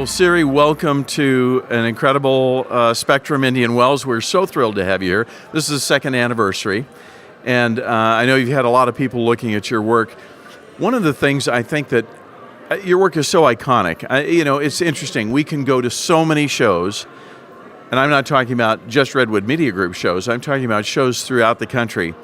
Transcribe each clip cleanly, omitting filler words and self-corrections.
Siri, welcome to an incredible Spectrum Indian Wells. We're so thrilled to have you here. This is the second anniversary, and I know you've had a lot of people looking at your work. One of the things I think that your work is so iconic. It's interesting. We can go to so many shows, and I'm not talking about just Redwood Media Group shows. I'm talking about shows throughout the country,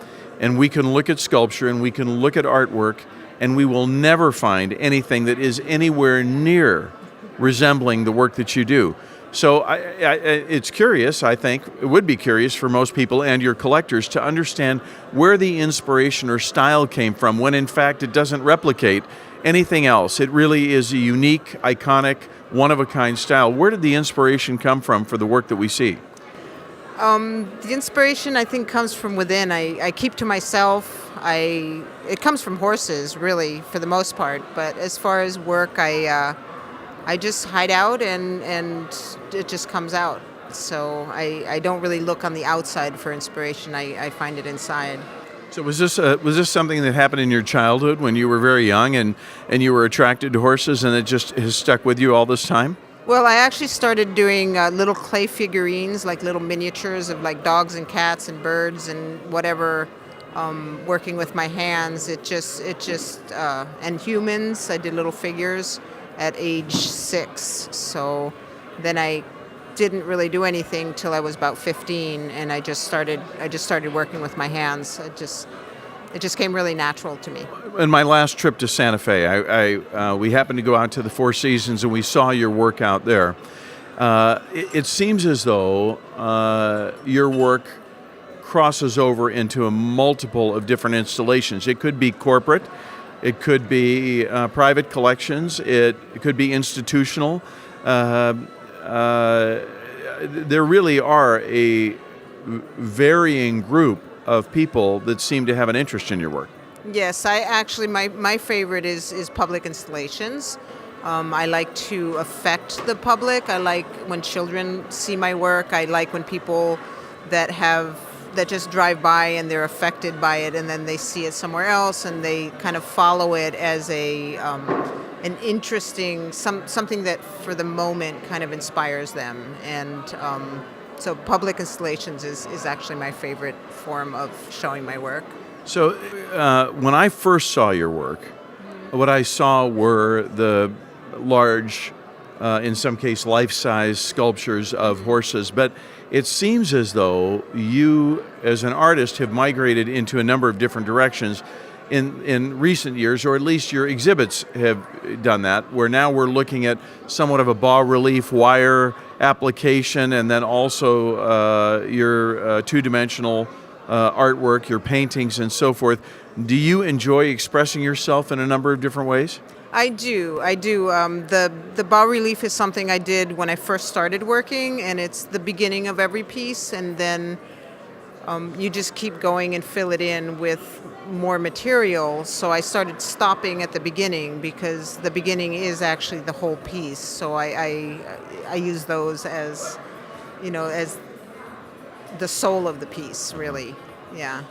and we can look at sculpture and we can look at artwork, and we will never find anything that is anywhere near resembling the work that you do. So it's curious, I think, it would be curious for most people and your collectors to understand where the inspiration or style came from when in fact it doesn't replicate anything else. It really is a unique, iconic, one-of-a-kind style. Where did the inspiration come from for the work that we see? The inspiration, I think, comes from within. I keep to myself. It comes from horses, really, for the most part. But as far as work, I just hide out and it just comes out. So I don't really look on the outside for inspiration. I find it inside. So was this something that happened in your childhood when you were very young and you were attracted to horses, and it just has stuck with you all this time? Well, I actually started doing little clay figurines, like little miniatures of like dogs and cats and birds and whatever. Working with my hands, and humans. I did little figures at age 6. So then I didn't really do anything till I was about 15, and I just started working with my hands. It just came really natural to me. In my last trip to Santa Fe, we happened to go out to the Four Seasons, and we saw your work out there. It seems as though your work crosses over into a multiple of different installations. It could be corporate, it could be private collections, it could be institutional. There really are a varying group of people that seem to have an interest in your work. Yes, my favorite is public installations. I like to affect the public. I like when children see my work. I like when people that just drive by and they're affected by it, and then they see it somewhere else and they kind of follow it as an interesting something that for the moment kind of inspires them. And so public installations is actually my favorite form of showing my work. So when I first saw your work, what I saw were the large, in some case life-size sculptures of horses, but it seems as though you as an artist have migrated into a number of different directions in recent years, or at least your exhibits have done that, where now we're looking at somewhat of a bas-relief wire application, and then also your two-dimensional artwork, your paintings and so forth. Do you enjoy expressing yourself in a number of different ways? I do. The bas-relief is something I did when I first started working, and it's the beginning of every piece, and then you just keep going and fill it in with more material. So I started stopping at the beginning because the beginning is actually the whole piece. So I use those as the soul of the piece, really. Yeah.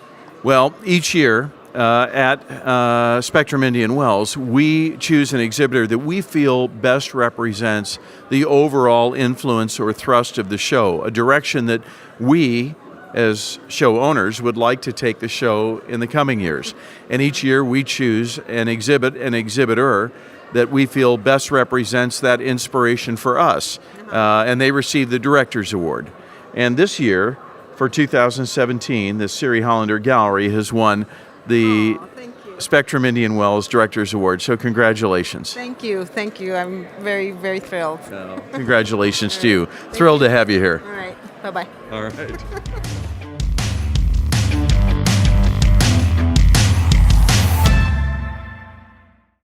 Well, each year at Spectrum Indian Wells, we choose an exhibitor that we feel best represents the overall influence or thrust of the show, a direction that we, as show owners, would like to take the show in the coming years. And each year we choose an exhibit, an exhibitor that we feel best represents that inspiration for us. And they receive the Director's Award. And this year, for 2017, the Siri Hollander Gallery has won the Spectrum Indian Wells Director's Award. So congratulations. Thank you. I'm very, very thrilled. Congratulations to you. Thrilled to have you here. All right. Bye-bye. All right.